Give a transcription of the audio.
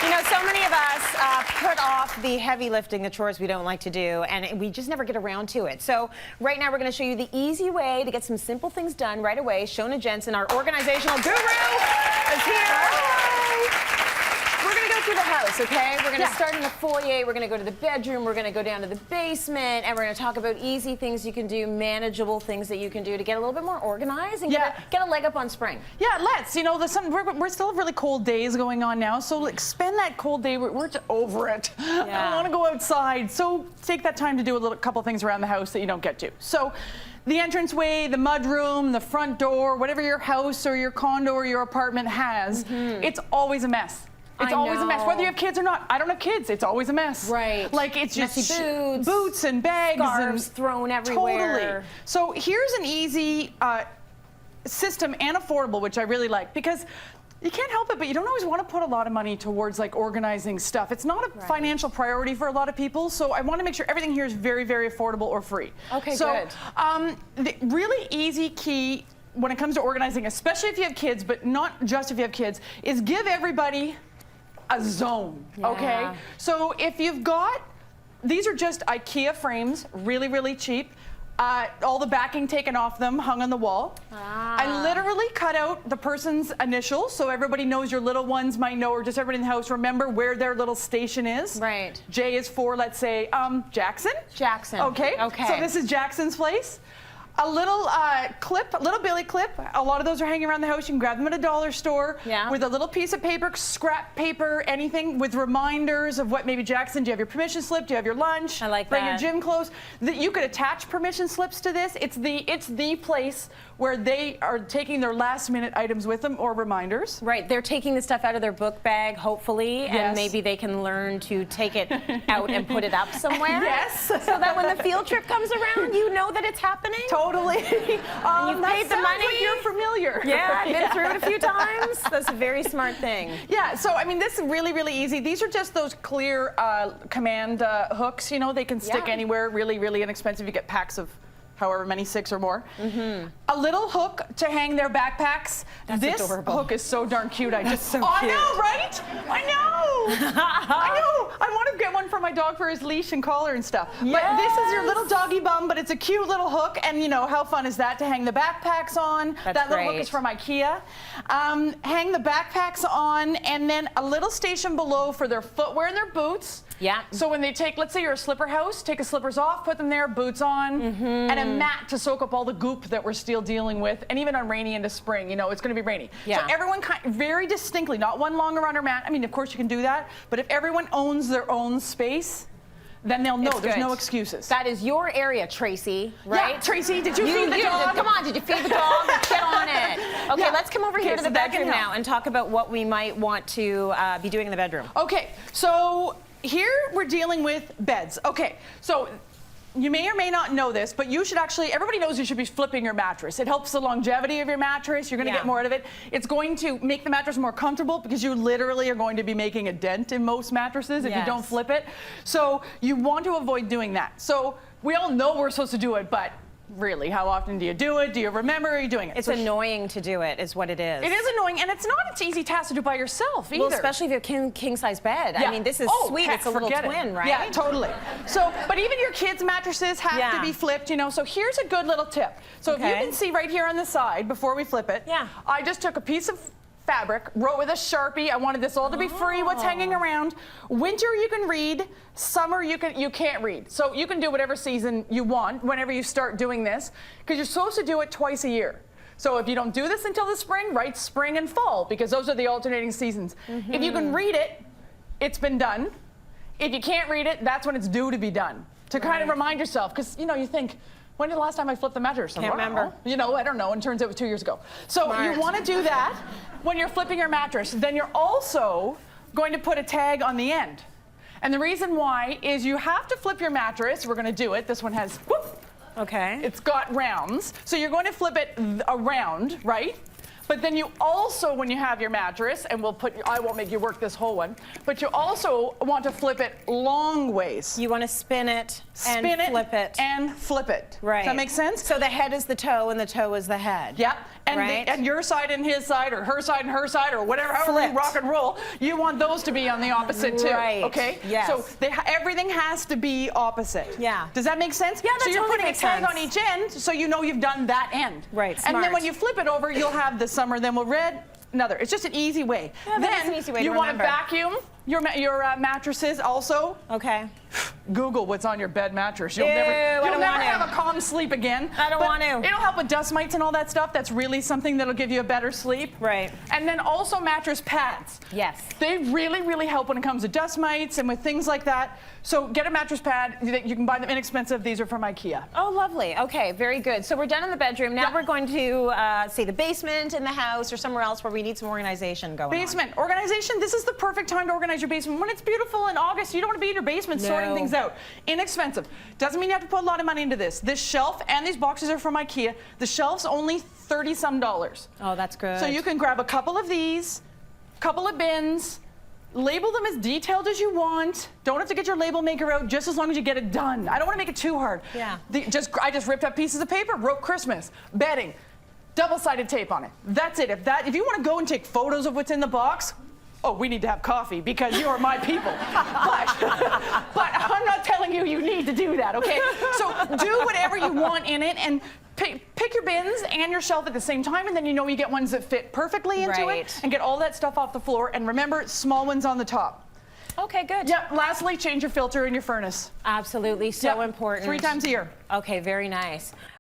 You know, so many of us put off the heavy lifting, the chores we don't like to do, and we just never get around to it. So right now we're going to show you the easy way to get some simple things done right away. Shoana Jensen, our organizational guru, is here. Hi. We're going to go through the house, okay? We're going to start in the foyer, we're going to go to the bedroom, we're going to go down to the basement, and we're going to talk about easy things you can do, manageable things that you can do to get a little bit more organized and get a leg up on spring. Yeah, let's. You know, we're still have really cold days going on now, so like, spend that cold day. We're over it. Yeah. I want to go outside, so take that time to do a couple things around the house that you don't get to. So, the entranceway, the mudroom, the front door, whatever your house or your condo or your apartment has, it's always a mess. It's always a mess, whether you have kids or not. I don't have kids. It's always a mess. Right. Like it's messy just boots and bags scarves and thrown everywhere. Totally. So here's an easy system and affordable, which I really like, because you can't help it, but you don't always want to put a lot of money towards like organizing stuff. It's not a financial priority for a lot of people, so I want to make sure everything here is very, very affordable or free. Okay, good. The really easy key when it comes to organizing, especially if you have kids, but not just if you have kids, is give everybody a zone, okay? So if you've got, these are just IKEA frames, really, really cheap. All the backing taken off them, hung on the wall. I literally cut out the person's initials so everybody knows, your little ones might know, or just everybody in the house remember where their little station is. Right. J is for, let's say, Jackson. Jackson. Okay. Okay. So this is Jackson's place. A little clip, a little billy clip. A lot of those are hanging around the house. You can grab them at a dollar store with a little piece of paper, scrap paper, anything with reminders of what maybe Jackson, do you have your permission slip? Do you have your lunch? I like Bring that. your gym clothes. You could attach permission slips to this. It's the place where they are taking their last minute items with them or reminders. Right, they're taking the stuff out of their book bag, hopefully, and maybe they can learn to take it out and put it up somewhere. Yes. So that when the field trip comes around, you know that it's happening. Totally. You've paid the money. Like you're familiar. Yeah, I've been through it a few times. That's a very smart thing. Yeah, so I mean, this is really, really easy. These are just those clear command hooks. You know, they can stick anywhere. Really, really inexpensive. You get packs of however many, 6 or more. A little hook to hang their backpacks. That's adorable. Hook is so darn cute. I just so cute. I know, right? I know. I know. I want to get one for my dog for his leash and collar and stuff. Yes. But this is your little doggy bum, but it's a cute little hook, and you know how fun is that to hang the backpacks on? That's that little hook is from IKEA. Hang the backpacks on, and then a little station below for their footwear and their boots. Yeah. So when they take, let's say you're a slipper house, take the slippers off, put them there, boots on, and a mat to soak up all the goop that we're still dealing with, and even on rainy into spring, you know, it's going to be rainy. Yeah. So everyone very distinctly, not one long around her mat. I mean, of course you can do that, but if everyone owns their own space, then they'll know there's no excuses. That is your area, Tracy, right? Yeah, Tracy, did you feed the dog? Come on, did you feed the dog? Get on it. Okay, let's come over here to the bedroom now and talk about what we might want to be doing in the bedroom. Okay, so here we're dealing with beds. Okay, so you may or may not know this, but you should actually, everybody knows you should be flipping your mattress. It helps the longevity of your mattress. You're going to get more out of it. It's going to make the mattress more comfortable because you literally are going to be making a dent in most mattresses if you don't flip it. So you want to avoid doing that. So we all know we're supposed to do it, but really, how often do you do it? Do you remember? Are you doing it? It's annoying to do it, is what it is. It is annoying, and it's not an easy task to do by yourself either. Well, especially if you have a king-size bed. I mean, this is sweet. It's a little twin, right? Yeah, totally. So, but even your kids' mattresses have to be flipped, you know. So here's a good little tip. So if you can see right here on the side, before we flip it, I just took a piece of fabric, wrote with a Sharpie. I wanted this all to be free, what's hanging around. Winter you can read, summer you can't read. So you can do whatever season you want whenever you start doing this, because you're supposed to do it twice a year. So if you don't do this until the spring, write spring and fall, because those are the alternating seasons. If you can read it, it's been done. If you can't read it, that's when it's due to be done. To kind of remind yourself, because you know, you think, when did the last time I flipped the mattress? Can't remember. You know, I don't know, and turns out it was 2 years ago. So you want to do that when you're flipping your mattress. Then you're also going to put a tag on the end. And the reason why is you have to flip your mattress. We're going to do it. This one has, whoop. Okay. It's got rounds. So you're going to flip it around, right? But then you also, when you have your mattress, and I won't make you work this whole one, but you also want to flip it long ways. You want to spin it and flip it. And flip it. Right. Does that make sense? So the head is the toe and the toe is the head. Yeah. and, right. and your side and his side, or her side and her side, or whatever, however you rock and roll, you want those to be on the opposite too. Right. Okay? Yes. So everything has to be opposite. Yeah. Does that make sense? Yeah, that So you're totally putting a makes tag sense. on each end, so you know you've done that end. Right, And then smart. when you flip it over, you'll have the summer, then we'll red, another. It's just an easy way. Yeah, then that's an easy way to you want to remember. vacuum your mattresses also. Okay. Google what's on your bed mattress. You'll Ew, never I don't have want a calm sleep again. I don't But want to. It'll help with dust mites and all that stuff. That's really something that'll give you a better sleep. Right. And then also mattress pads. Yes. They really, really help when it comes to dust mites and with things like that. So get a mattress pad. You can buy them inexpensive. These are from IKEA. Oh, lovely. Okay, very good. So we're done in the bedroom. Now we're going to say the basement in the house or somewhere else where we need some organization going on. Basement organization. This is the perfect time to organize your basement. When it's beautiful in August, you don't want to be in your basement sorting things out. Inexpensive. Doesn't mean you have to put a lot of money into this. This shelf and these boxes are from IKEA. The shelf's only $30-some. Oh, that's good. So you can grab a couple of these, couple of bins, label them as detailed as you want. Don't have to get your label maker out, just as long as you get it done. I don't want to make it too hard. Yeah. I just ripped up pieces of paper, wrote Christmas, bedding, double-sided tape on it. That's it. If you want to go and take photos of what's in the box, oh, we need to have coffee because you are my people. but I'm not telling you need to do that, okay? So do whatever you want in it and pick your bins and your shelf at the same time, and then you know you get ones that fit perfectly into it, and get all that stuff off the floor. And remember, small ones on the top. Okay, good. Yeah. Lastly, change your filter in your furnace. Absolutely, so important. 3 times a year. Okay, very nice.